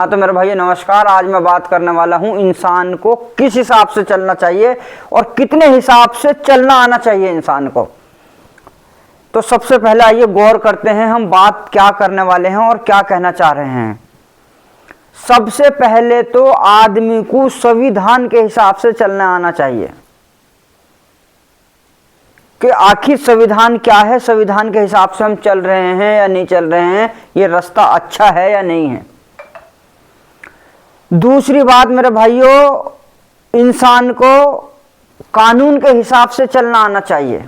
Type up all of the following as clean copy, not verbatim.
हाँ तो मेरे भाई नमस्कार। आज मैं बात करने वाला हूँ इंसान को किस हिसाब से चलना चाहिए और कितने हिसाब से चलना आना चाहिए इंसान को। तो सबसे पहले आइए गौर करते हैं हम बात क्या करने वाले हैं और क्या कहना चाह रहे हैं। सबसे पहले तो आदमी को संविधान के हिसाब से चलना आना चाहिए कि आखिर संविधान क्या है, संविधान के हिसाब से हम चल रहे हैं या नहीं चल रहे हैं, ये रास्ता अच्छा है या नहीं है। दूसरी बात मेरे भाइयों, इंसान को कानून के हिसाब से चलना आना चाहिए।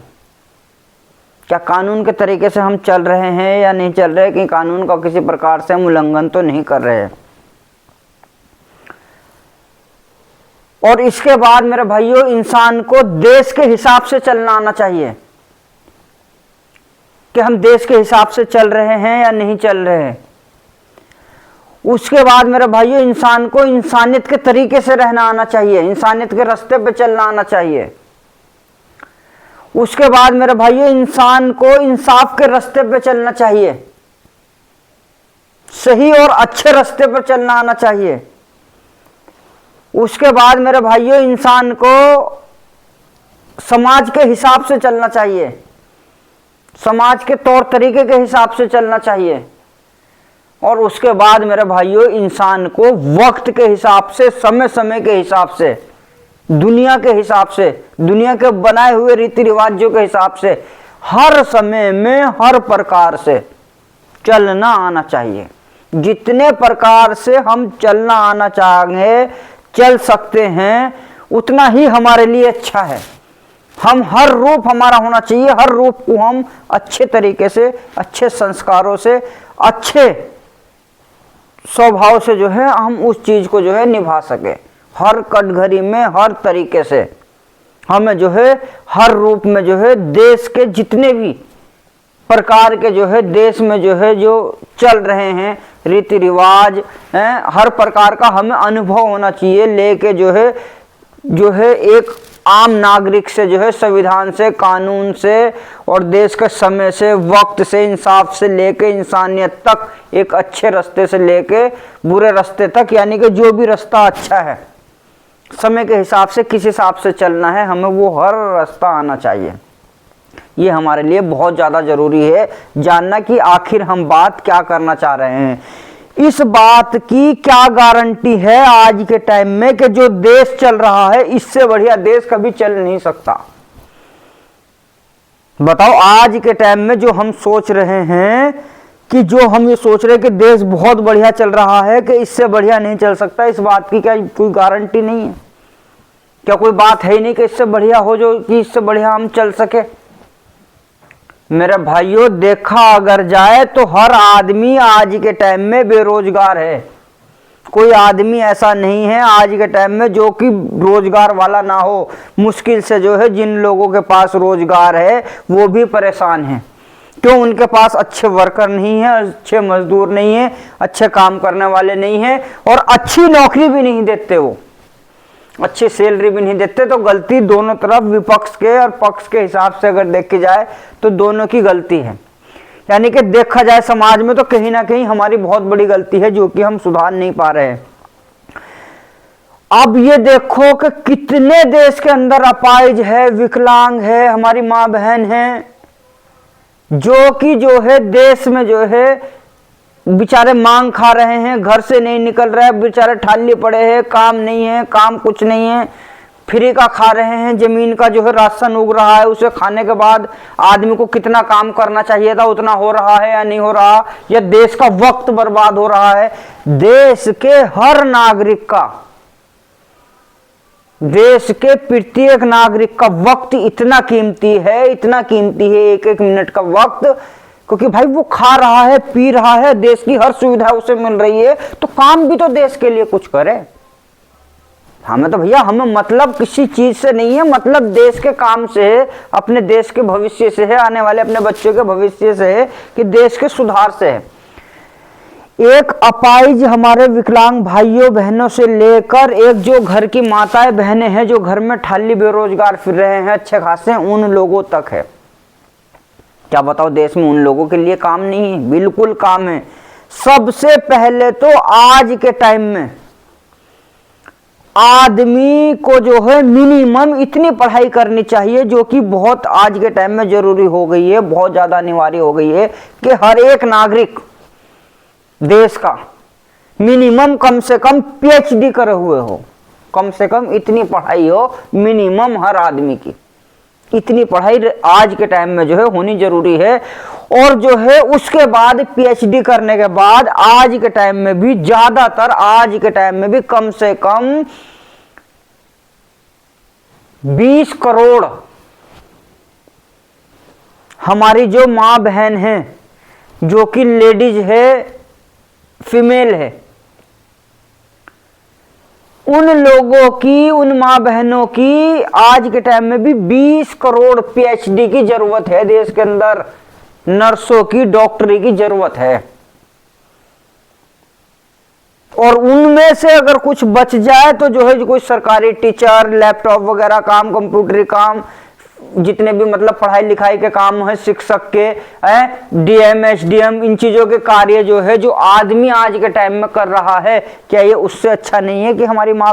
क्या कानून के तरीके से हम चल रहे हैं या नहीं चल रहे, कि कानून का किसी प्रकार से हम उल्लंघन तो नहीं कर रहे हैं। और इसके बाद मेरे भाइयों, इंसान को देश के हिसाब से चलना आना चाहिए कि हम देश के हिसाब से चल रहे हैं या नहीं चल रहे हैं। उसके बाद मेरे भाइयों, इंसान को इंसानियत के तरीके से रहना आना चाहिए, इंसानियत के रास्ते पे चलना आना चाहिए। उसके बाद मेरे भाइयों, इंसान को इंसाफ के रास्ते पे चलना चाहिए, सही और अच्छे रास्ते पर चलना आना चाहिए। उसके बाद मेरे भाइयों, इंसान को समाज के हिसाब से चलना चाहिए, समाज के तौर तरीके के हिसाब से चलना चाहिए। और उसके बाद मेरे भाइयों, इंसान को वक्त के हिसाब से, समय समय के हिसाब से, दुनिया के हिसाब से, दुनिया के बनाए हुए रीति रिवाजों के हिसाब से हर समय में हर प्रकार से चलना आना चाहिए। जितने प्रकार से हम चलना आना चाहेंगे, चल सकते हैं, उतना ही हमारे लिए अच्छा है। हम हर रूप हमारा होना चाहिए, हर रूप को हम अच्छे तरीके से, अच्छे संस्कारों से, अच्छे स्वभाव से जो है हम उस चीज को जो है निभा सके। हर कटघरी में, हर तरीके से हमें जो है हर रूप में जो है देश के जितने भी प्रकार के जो है देश में जो है जो चल रहे हैं रीति रिवाज, हर प्रकार का हमें अनुभव होना चाहिए। लेके जो है एक आम नागरिक से जो है संविधान से, कानून से और देश के समय से, वक्त से, इंसाफ से लेके इंसानियत तक, एक अच्छे रास्ते से लेके बुरे रास्ते तक, यानी कि जो भी रास्ता अच्छा है, समय के हिसाब से किस हिसाब से चलना है, हमें वो हर रास्ता आना चाहिए। ये हमारे लिए बहुत ज़्यादा ज़रूरी है जानना कि आखिर हम बात क्या करना चाह रहे हैं। इस बात की क्या गारंटी है आज के टाइम में कि जो देश चल रहा है इससे बढ़िया देश कभी चल नहीं सकता। बताओ, आज के टाइम में जो हम सोच रहे हैं कि जो हम ये सोच रहे हैं कि देश बहुत बढ़िया चल रहा है, कि इससे बढ़िया नहीं चल सकता, इस बात की क्या कोई गारंटी नहीं है? क्या कोई बात है ही नहीं कि इससे बढ़िया हो, जो कि इससे बढ़िया हम चल सके? मेरे भाइयों, देखा अगर जाए तो हर आदमी आज के टाइम में बेरोजगार है। कोई आदमी ऐसा नहीं है आज के टाइम में जो कि रोजगार वाला ना हो। मुश्किल से जो है जिन लोगों के पास रोजगार है वो भी परेशान हैं। क्यों? उनके पास अच्छे वर्कर नहीं है, अच्छे मजदूर नहीं है, अच्छे काम करने वाले नहीं है और अच्छी नौकरी भी नहीं देते, वो अच्छी सैलरी भी नहीं देते। तो गलती दोनों तरफ, विपक्ष के और पक्ष के हिसाब से अगर देखी जाए तो दोनों की गलती है। यानी कि देखा जाए समाज में तो कहीं ना कहीं हमारी बहुत बड़ी गलती है जो कि हम सुधार नहीं पा रहे हैं। अब ये देखो कि कितने देश के अंदर अपाहिज है, विकलांग है, हमारी माँ बहन है, जो कि जो है देश में जो है बेचारे मांग खा रहे हैं, घर से नहीं निकल रहे हैं, बेचारे ठाली पड़े हैं, काम नहीं है, काम कुछ नहीं है, फ्री का खा रहे हैं। जमीन का जो है राशन उग रहा है, उसे खाने के बाद आदमी को कितना काम करना चाहिए था उतना हो रहा है या नहीं हो रहा, या देश का वक्त बर्बाद हो रहा है। देश के हर नागरिक का, देश के प्रत्येक नागरिक का वक्त इतना कीमती है, इतना कीमती है, एक एक मिनट का वक्त, क्योंकि भाई वो खा रहा है, पी रहा है, देश की हर सुविधा उसे मिल रही है, तो काम भी तो देश के लिए कुछ करे। हमें तो भैया, हमें मतलब किसी चीज से नहीं है, मतलब देश के काम से है, अपने देश के भविष्य से है, आने वाले अपने बच्चों के भविष्य से है, कि देश के सुधार से है। एक अपाहिज हमारे विकलांग भाइयों बहनों से लेकर एक जो घर की माताएं बहनें हैं जो घर में ठाली बेरोजगार फिर रहे हैं अच्छे खासे, उन लोगों तक है। क्या बताओ, देश में उन लोगों के लिए काम नहीं है? बिल्कुल काम है। सबसे पहले तो आज के टाइम में आदमी को जो है मिनिमम इतनी पढ़ाई करनी चाहिए, जो कि बहुत आज के टाइम में जरूरी हो गई है, बहुत ज्यादा अनिवार्य हो गई है कि हर एक नागरिक देश का मिनिमम कम से कम पीएचडी करे हुए हो, कम से कम इतनी पढ़ाई हो मिनिमम हर आदमी की। इतनी पढ़ाई आज के टाइम में जो है होनी जरूरी है। और जो है उसके बाद पीएचडी करने के बाद आज के टाइम में भी ज्यादातर, आज के टाइम में भी कम से कम 20 करोड़ हमारी जो माँ बहन है, जो कि लेडीज है, फीमेल है, उन लोगों की, उन माँ बहनों की आज के टाइम में भी 20 करोड़ पीएचडी की जरूरत है। देश के अंदर नर्सों की, डॉक्टरी की जरूरत है। और उनमें से अगर कुछ बच जाए तो जो है कोई सरकारी टीचर, लैपटॉप वगैरह काम, कंप्यूटरी काम, जितने भी मतलब पढ़ाई लिखाई के काम है, शिक्षक के, डीएम, एसडीएम, इन चीजों के कार्य जो है, जो आदमी आज के टाइम में कर रहा है, क्या ये उससे अच्छा नहीं है कि हमारी माँ